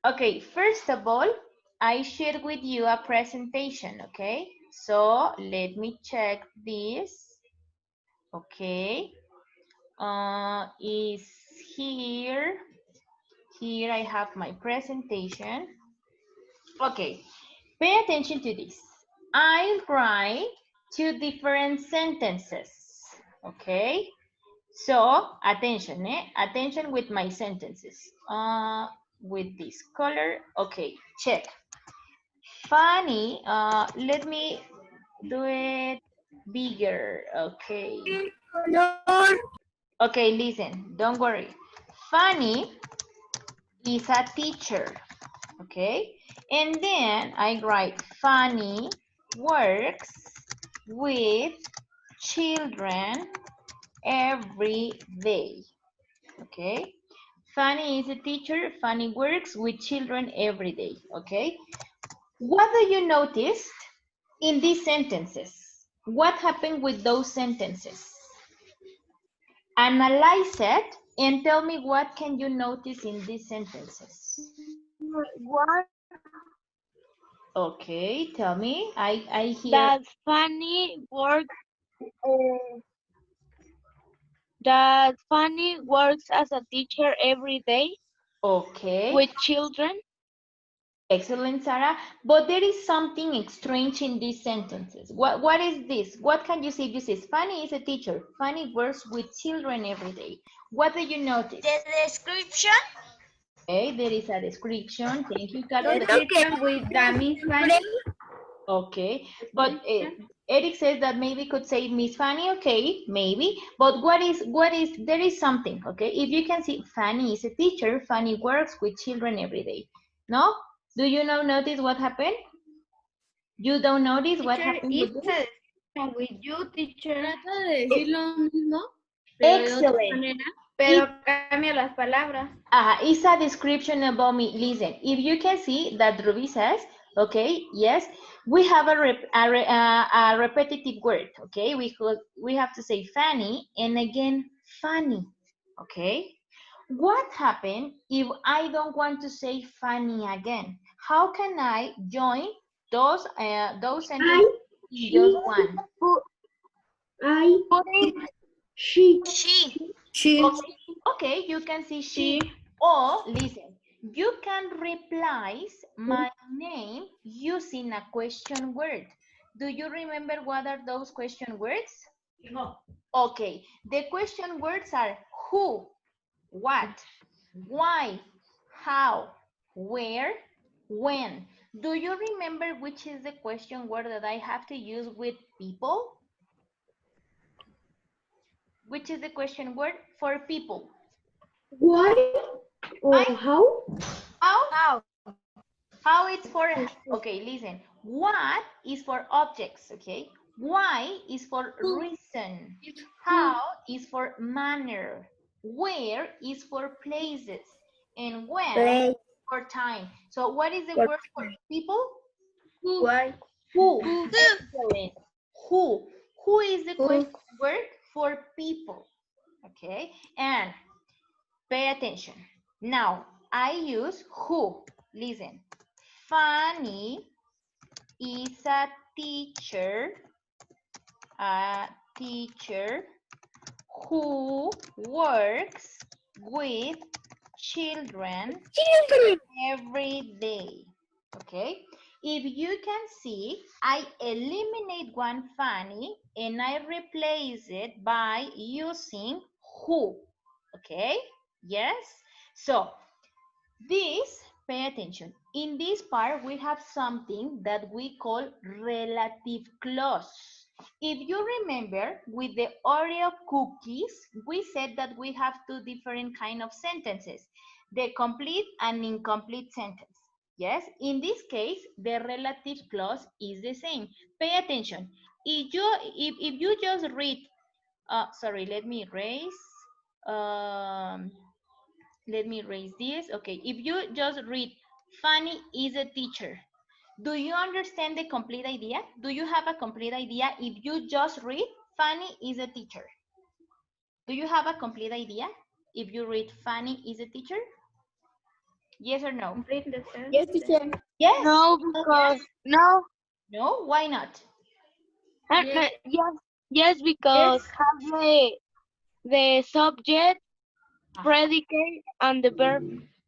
Okay, first of all, I shared with you a presentation, okay? So let me check this. Okay, is here. Here I have my presentation. Okay, pay attention to this. I write two different sentences. Okay, so attention, attention with my sentences. With this color. Okay, check. Funny. Let me do it bigger. Okay. Okay, listen. Don't worry. Funny is a teacher. Okay, and then I write Fanny works with children every day. Okay, Fanny is a teacher. Fanny works with children every day. Okay, what do you notice in these sentences? What happened with those sentences? Analyze it and tell me what can you notice in these sentences. What? Okay, tell me. I hear. That Fanny work. Uh, that Fanny works as a teacher every day Okay, with children. excellent, Sarah. But there is something strange in these sentences. What is this? What can you say? You say Fanny is a teacher. Fanny works with children every day. What do you notice? The description. Okay, there is a description. Thank you, Carol. Description with the Miss Fanny. Okay, but Eric says that maybe could say Miss Fanny. Okay, maybe. But there is something. Okay, if you can see, Fanny is a teacher. Fanny works with children every day. No? Do you now notice what happened? You don't notice what happened with this? With you, teacher. Trata de decir lo mismo, pero de otra Excellent. manera. Pero cambia las palabras. It's a description about me. Listen, if you can see that Ruby says, okay, yes, we have a repetitive word, okay? We have to say Fanny and again Fanny, okay? What happened if I don't want to say Fanny again? How can I join those sentences in just one? She. Okay, you can see she. Or listen, you can replace my name using a question word. Do you remember what are those question words? No. Okay, the question words are who, what, why, how, where, when. Do you remember which is the question word that I have to use with people? Which is the question word for people? Why? Or I, how? how? How it's for, okay, listen. What is for objects, okay? Why is for reason. How is for manner. Where is for places. And when for time. So what is the word for people? Why? Who. Excellent. Who. Who is the question word for people? Okay. And pay attention. Now, I use who. Listen. Fanny is a teacher who works with children every day. Okay. If you can see, I eliminate one Fanny and I replace it by using who. Okay. Yes. So this, pay attention. In this part, we have something that we call relative clause. If you remember, with the Oreo cookies, we said that we have two different kind of sentences, the complete and incomplete sentence. Yes, in this case, the relative clause is the same. Pay attention. If you just read, sorry, let me erase. Let me raise this. Okay, if you just read, Fanny is a teacher. Do you understand the complete idea? Do you have a complete idea if you just read, Fanny is a teacher? Do you have a complete idea if you read, Fanny is a teacher? Yes or no? Complete the sentence. Yes, teacher. Yes. No, because no. No? Why not? Yes, yes, because Yes. have the subject, predicate, and the verb.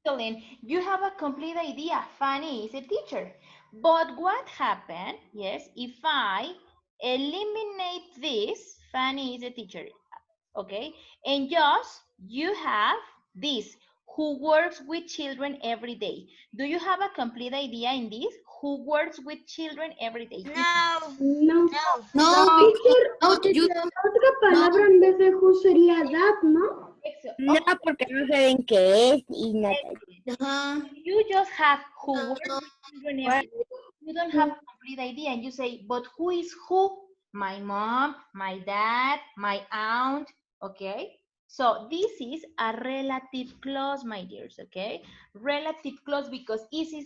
Excellent. You have a complete idea. Fanny is a teacher. But what happened, yes, if I eliminate this, Fanny is a teacher, okay? And just you have this, who works with children every day. Do you have a complete idea in this? Who works with children every day? No. No. No, Teacher, no, you otra palabra en vez de who sería that, ¿no? No, porque no saben qué es y nada. Ajá. You just have who No, works no. with children every day. You don't have a complete idea and you say, but who is who? My mom, my dad, my aunt, okay? So this is a relative clause, my dears, okay? Relative clause because this is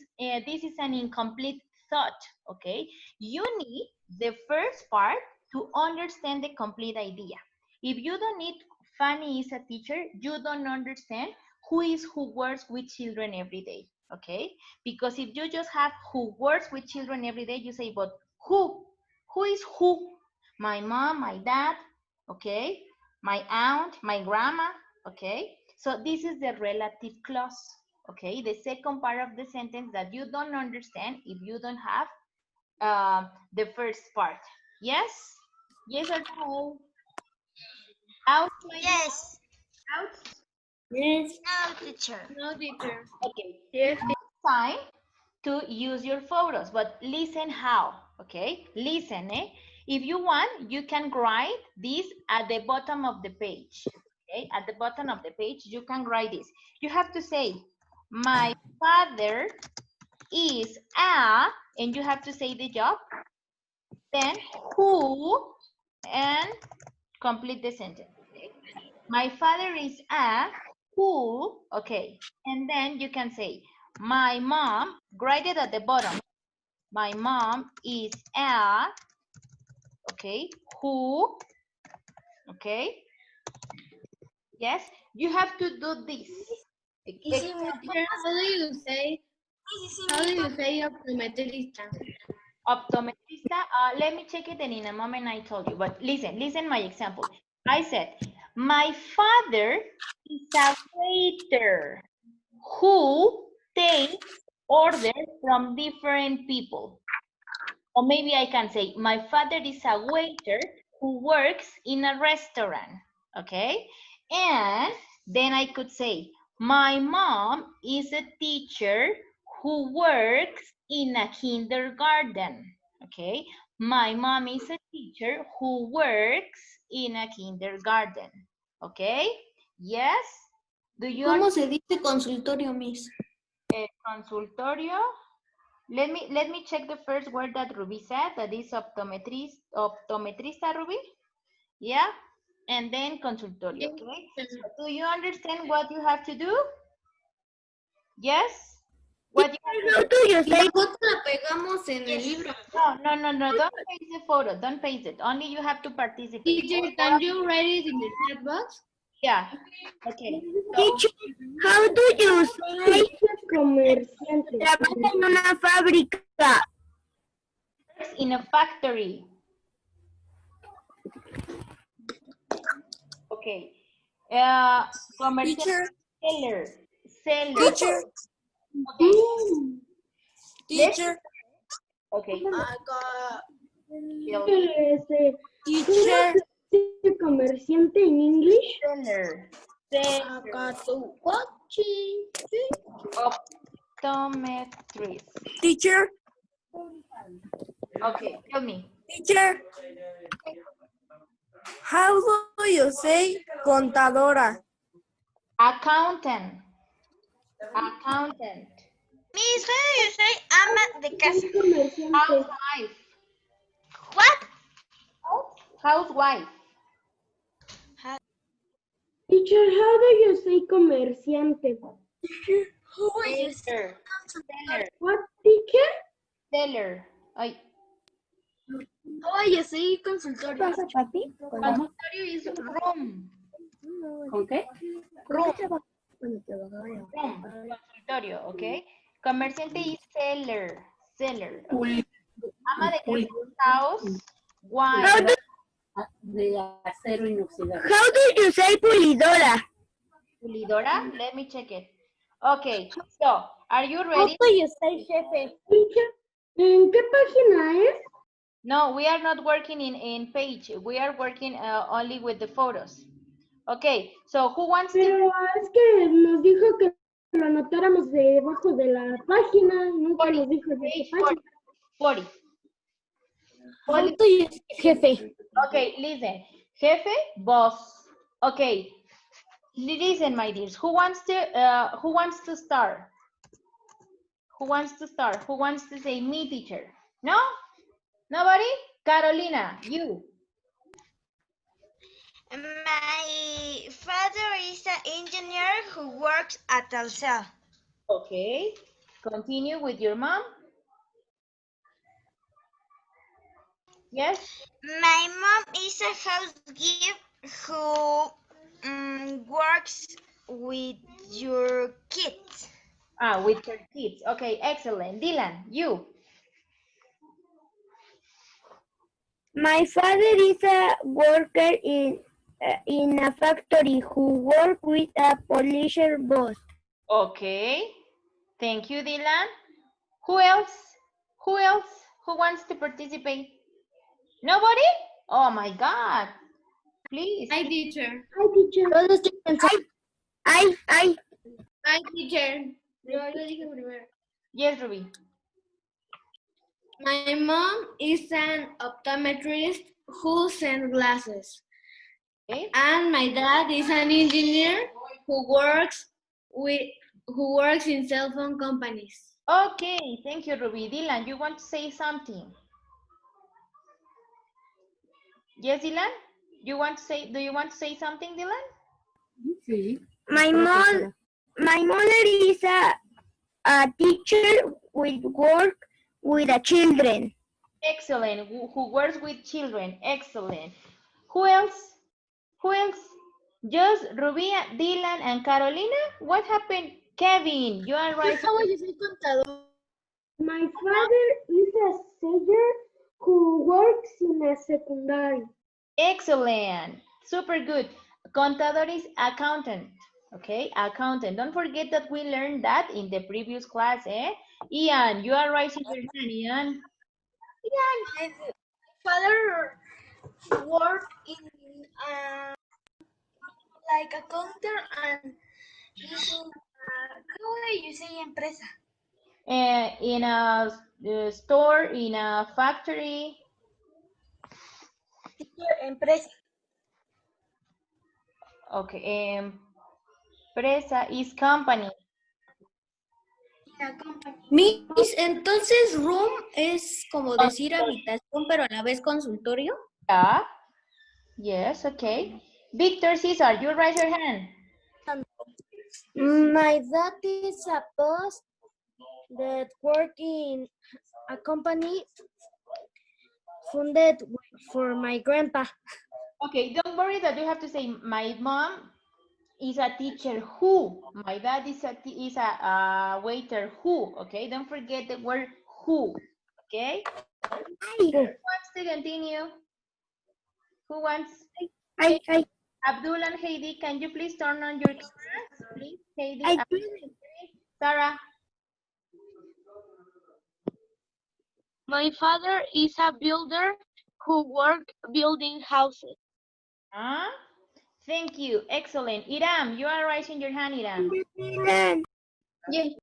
an incomplete thought, okay? You need the first part to understand the complete idea. If you don't need Fanny is a teacher, you don't understand who works with children every day, okay? Because if you just have who works with children every day, you say, but who? Who is who? My mom, my dad, okay? My aunt, my grandma, okay? So this is the relative clause, okay? The second part of the sentence that you don't understand if you don't have the first part. Yes? Yes or no? Out, my dear? Yes. Out? Yes. No, teacher. No, teacher. Okay. Yes. Time to use your photos, but listen how, okay? Listen, eh? If you want, you can write this at the bottom of the page, okay? At the bottom of the page, you can write this. You have to say, my father is a, and you have to say the job, then who, and complete the sentence, okay? My father is a who, okay, and then you can say, my mom, write it at the bottom. My mom is a, okay, who, okay, yes, you have to do this. Teacher, how do you say optometrista? Optometrista, let me check it and in a moment I told you, but listen my example. I said, my father is a waiter who takes orders from different people. Or maybe I can say, my father is a waiter who works in a restaurant, okay? And then I could say, my mom is a teacher who works in a kindergarten, okay? My mom is a teacher who works in a kindergarten, okay? Yes? Do you ¿Cómo se dice consultorio, Miss? consultorio? Let me check the first word that Ruby said, that is optometrista, Ruby. Yeah, and then consultorio, okay? So do you understand what you have to do? Yes? What you have to do? Y la foto la pegamos en el libro. No, don't paste the photo, don't paste it. Only you have to participate. Teacher, can you write it in the chat box? Yeah, okay. Teacher, how do you say Comerciante. trabaja en una fábrica? Works in a factory. Okay. Comercial Teacher, seller. teacher, Okay. teacher, Okay. I got, Teacher. Comerciante en English. Seller. I got to watching. Optometrist. Teacher, Okay, tell me. teacher, how do you say contadora? Accountant. Accountant. Miss, how do you say ama de casa? Comerciante. Housewife. What? Housewife. Teacher, how do you say comerciante? Who is Seller. Seller. What, teacher? Seller. Ay, Oye, sí, consultorio. ¿Pasa, papi? consultorio is room. ¿Con qué? Room. Consultorio, okay. Comerciante is seller. Seller. Okay. Ama de casa is house. How Wife. do, how do you say pulidora? Pulidora. Let me check it. Okay. So, are you How ready? do you say jefe? Teacher, ¿en qué página es? No, we are not working in page. We are working only with the photos. Okay. So, who wants to? Pero es que nos dijo que lo anotáramos debajo de la página, nunca 40, nos dijo de page qué página. 40. How do you say jefe? Okay, listen. Jefe, boss. Okay. Listen, my dears. Who wants to start? Who wants to start? Who wants to say me, teacher? No? Nobody? Carolina, you. My father is an engineer who works at Telcel. Okay. Continue with your mom. Yes? My mom is a housekeeper who works with your kids. With your kids. Okay, excellent. Dylan, you. My father is a worker in a factory who work with a polisher boss. Okay. Thank you, Dylan. Who else? Who else? Who wants to participate? Nobody? Oh my God. Please. Hi, teacher. Hi, teacher. I, Hi, teacher. Yo dije primero. Yes, Ruby. My mom is an optometrist who sends glasses. Okay. And my dad is an engineer who works in cell phone companies. Okay, thank you, Ruby. Dylan, you want to say something? Yes, Dylan? Do you want to say something, Dylan? my mother is a teacher with work with the children. Excellent. Who works with children. Excellent. Who else? Who else? Just Ruby, Dylan, and Carolina? What happened? Kevin, you are right. My father is a sailor who works in a secondary. Excellent. Super good. Contador is accountant. Okay, accountant. Don't forget that we learned that in the previous class, eh? Ian, you are raising your hand, Ian. My father works in like a counter and he's in how do you say empresa? In a store, in a factory. Empresa. Okay, empresa is company. Miss, entonces room es como decir habitación, pero a la vez consultorio. Yeah. Yes, okay. Victor Cesar, you raise your hand. My dad is a boss that work in a company funded for my grandpa. Okay, don't worry that you have to say my mom is a teacher who. My dad is a waiter who. Okay, don't forget the word who. Okay. Who wants to continue? Who wants? I Abdul and Heidi, can you please turn on your cameras, please? Heidi, I Sarah. My father is a builder who works building houses. Thank you. Excellent. Iram, you are raising your hand, Iram. Yes.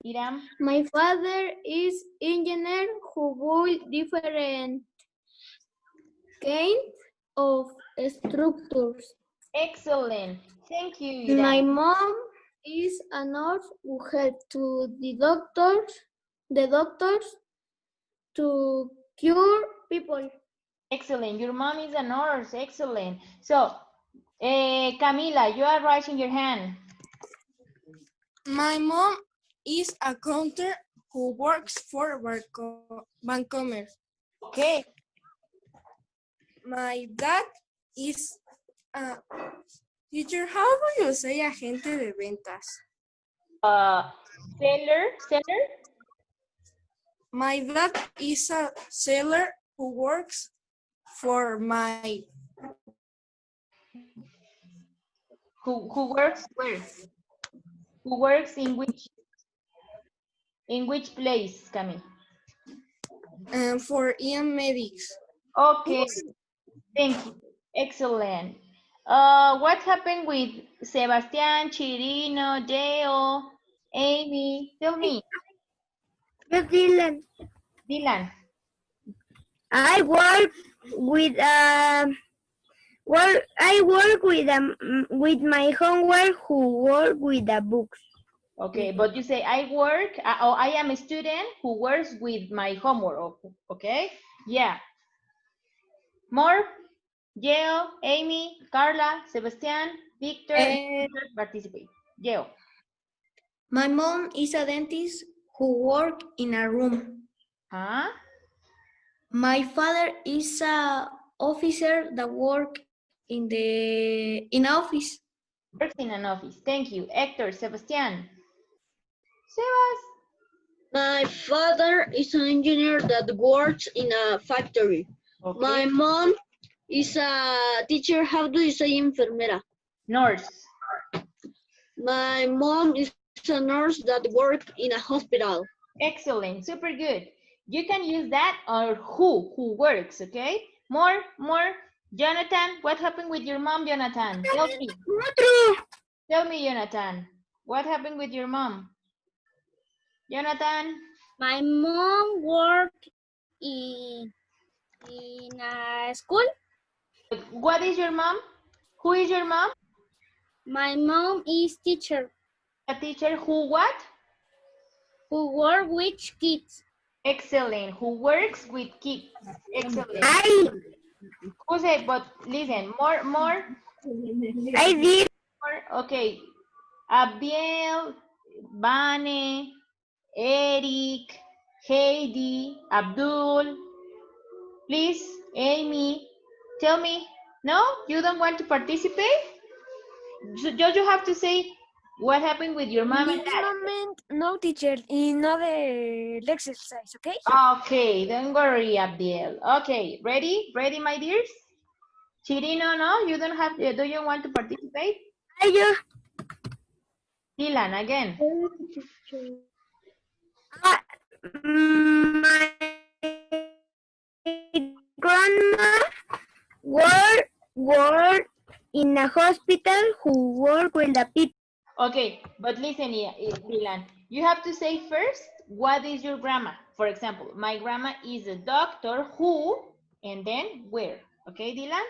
Iram. My father is engineer who build different kinds of structures. Excellent. Thank you, Iram. My mom is a nurse who helps to the doctors to cure people. Excellent. Your mom is a nurse. Excellent. So, Camila, you are raising your hand. My mom is a counter who works for Vancomer. Okay. My dad is Teacher, how do you say agente de ventas? Seller. My dad is a seller who works for my Who works where? Who works in which place, Cami? for EM medics. Okay, thank you. Excellent. What happened with Sebastián, Chirino, Deo, Amy? Tell me, Yes, Dylan. Dylan. I work with with my homework who work with the books. Okay, but you say I work, or I am a student who works with my homework, okay? Yeah. More? Geo, Amy, Carla, Sebastián, Victor, participate. Geo. My mom is a dentist who works in a room. Huh? My father is a officer that work in office. Works in an office. Thank you. Hector, Sebastián. Sebas. My father is an engineer that works in a factory. Okay. My mom is a teacher. How do you say enfermera? Nurse. My mom is a nurse that works in a hospital. Excellent. Super good. You can use that or who works, okay? More. Jonathan, what happened with your mom, Jonathan? Tell me. Tell me, Jonathan. What happened with your mom? Jonathan? My mom worked in a school. What is your mom? Who is your mom? My mom is teacher. A teacher who what? Who work with kids. Excellent. Who works with kids. Excellent. Who said, but listen, more. I did. More. Okay. Abiel, Vane, Eric, Heidi, Abdul. Please, Amy, tell me. No? You don't want to participate? Just you have to say what happened with your mom and dad. Moment, no, teacher, y no de exercise, okay? Okay, don't worry, Abdiel. Okay, ready? Ready, my dears? Chirino, no? You don't have, do you want to participate? I do. Dylan, again. My grandma work in a hospital who work with the people. Okay, but listen here, Dylan. You have to say first, what is your grandma? For example, my grandma is a doctor who, and then where. Okay, Dylan?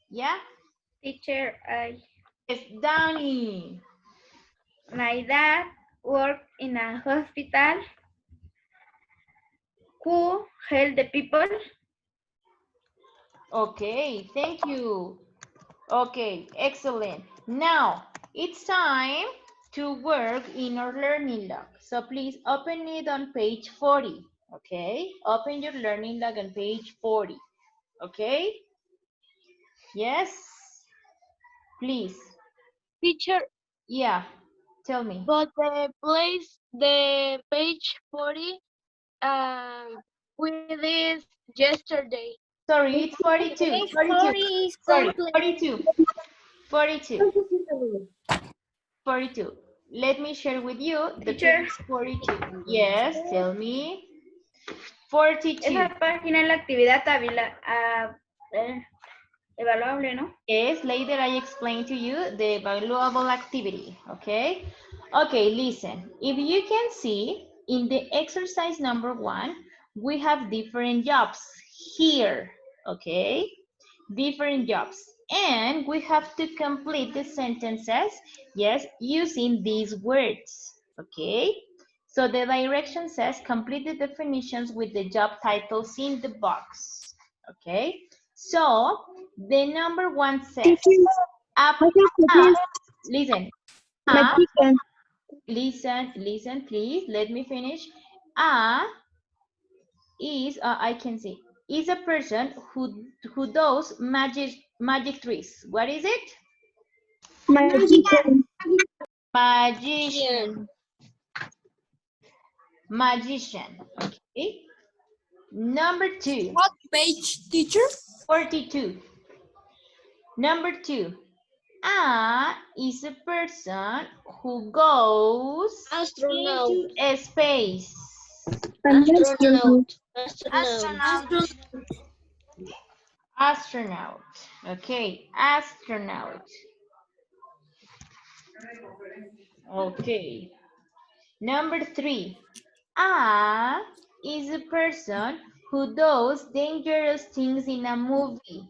Yeah? Teacher, It's Danny. my dad worked in a hospital who help the people. Okay, thank you. Okay, excellent. Now, it's time to work in our learning log. So please open it on page 40, okay? Open your learning log on page 40, okay? Yes? Please. Teacher. Yeah, tell me. But the page 40, we did yesterday. Sorry, it's 42. Page 42. 40 is Sorry, complete. 42. 42. Let me share with you the Teacher. page 42. Yes, tell me. 42. Esa página es la actividad evaluable, ¿no? Yes, later I explain to you the valuable activity, okay? Okay, listen. If you can see, in the exercise number 1, we have different jobs here, okay? Different jobs. And we have to complete the sentences, yes, using these words, okay? So the direction says complete the definitions with the job titles in the box, okay? So the number 1 says, listen, listen, please, let me finish. I can see, is a person who does magic tricks. What is it? Magician. Magician. Magician. Okay. Number 2. What page, teacher? 42. Number 2. Is a person who goes Astronaut. into space. Astronaut. Astronaut. Astronaut. Okay, astronaut. Okay. Number 3. Is a person who does dangerous things in a movie.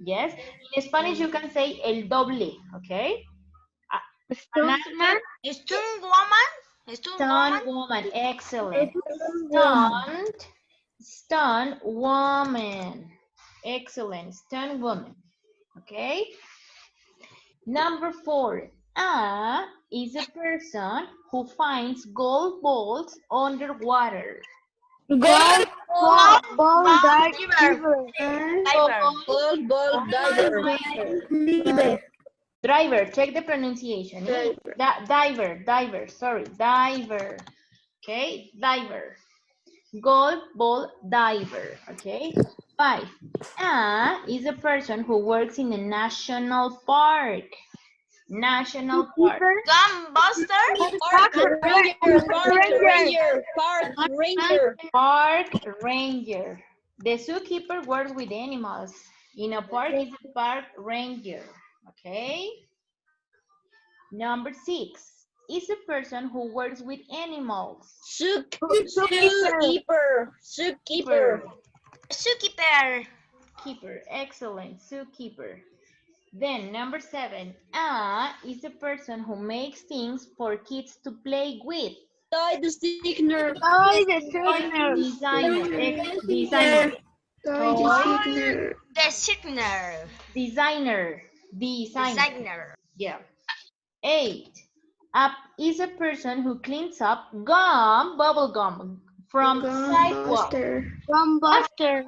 Yes. In Spanish, you can say el doble. Okay. An actor, Stunt woman. stunt woman. Excellent. Stunt woman. Excellent. Stunt woman. Okay. Number 4. Is a person who finds gold balls underwater. Diver. Driver, check the pronunciation. Diver, sorry, diver. Okay, diver. Gold ball diver. Okay. 5. Is a person who works in a national park. National park. Gunbuster. Park ranger. Park ranger. The zookeeper works with animals. In a park is a park ranger. Okay. Number 6 is a person who works with animals. Zookeeper. Keeper. Excellent. Zookeeper. Then number 7, is a person who makes things for kids to play with. Toy designer. Designer. Yeah. 8. Is a person who cleans up bubble gum from sidewalk. Gumbuster.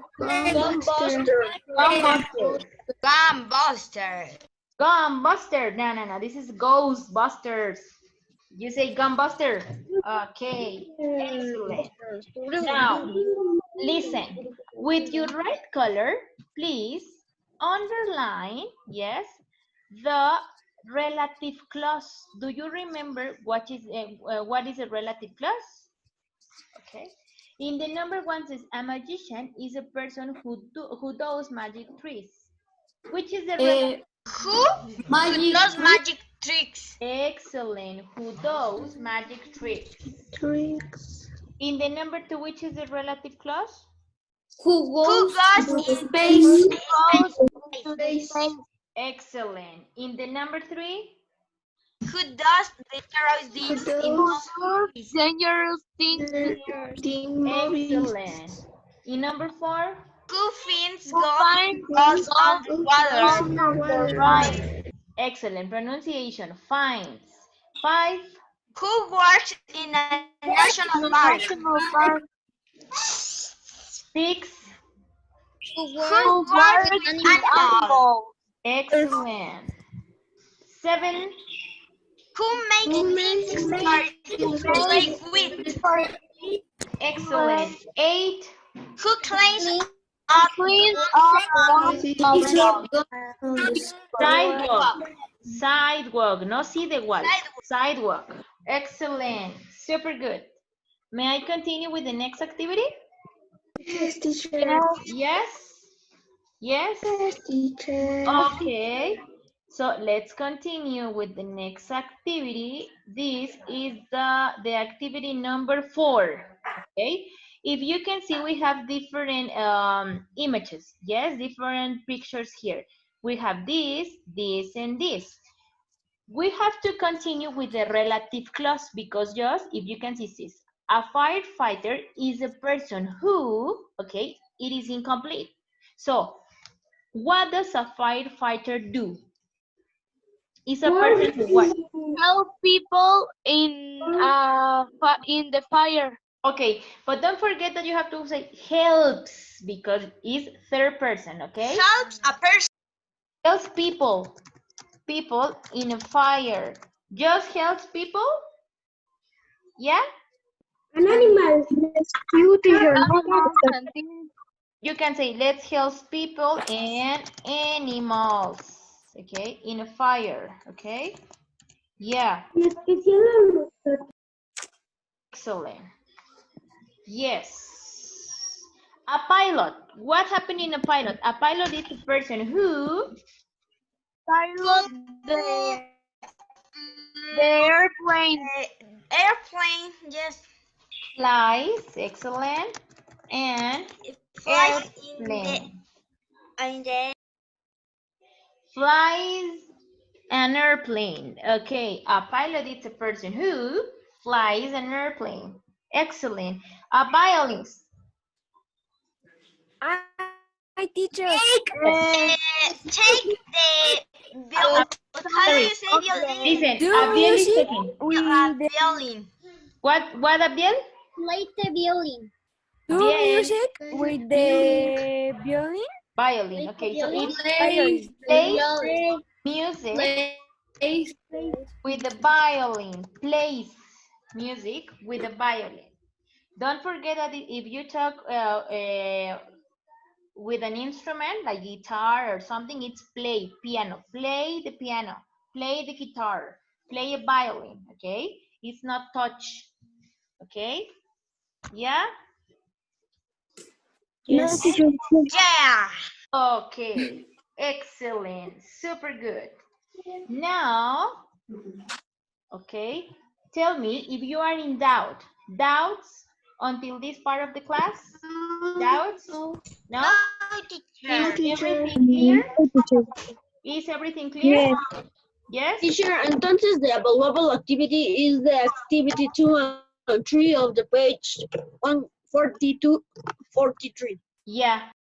Gunbuster. No. This is Ghostbusters. You say Gunbuster. Okay. Excellent. Now, listen. With your red color, please underline, yes, the relative clause. Do you remember what is a relative clause? Okay. In the number 1 says a magician is a person who does magic tricks. Which is the relative? Who does magic tricks? Excellent. Who does magic tricks? In the number 2, which is the relative clause? Who goes in space? Excellent. In the number 3? Who does dangerous things in Excellent. In number 4? Who finds gold underwater? Right. Excellent pronunciation. Finds. 5. Who works in a national park? 6. Who works with animals? Excellent. 7. Who makes things to play with? Excellent. 8. Who cleans Sidewalk. No see the wall. Sidewalk. Excellent. Super good. May I continue with the next activity? Yes, teacher. Yes? Yes? Yes, teacher. Okay. So let's continue with the next activity. This is the activity number 4. Okay. If you can see, we have different images. Yes, different pictures here. We have this, and this. We have to continue with the relative clause because just, if you can see this, a firefighter is a person who, okay, it is incomplete. So, what does a firefighter do? Is a person who what? Help people in the fire. Okay, but don't forget that you have to say helps because it's third person, okay? Helps a person. Helps people. people in a fire. Just helps people? Yeah? An animal. You, teacher. You can say, let's help people and animals. Okay, in a fire. Okay? Yeah. En especial a los Excellent. Yes. A pilot. What happened in a pilot? A pilot is a person who Pilot the airplane. Airplane, yes. flies, excellent, and It flies airplane. in the Flies an airplane. Okay, a pilot is a person who flies an airplane. Excellent. A violinist. I teacher. take the violin. How do you say violin? Listen, Do Abiel is music talking. with the Violin. What, Abiel? Play the violin. do Abiel. music with the violin. Violin. Okay, so it Violin. plays music with the violin. Plays music with the violin. Don't forget that if you talk with an instrument like guitar or something, it's play, piano. Play the piano, play the guitar, play a violin, okay? It's not touch, okay? Yeah? Yes. Yeah. Okay, excellent, super good. Now, okay, tell me if you are in doubt. Doubts until this part of the class? Doubts? No? No, teacher. Is everything clear? Is everything clear? Yes. Yes? Teacher, entonces the available activity is the activity 2 and 3 of the page 142, 43. Yeah.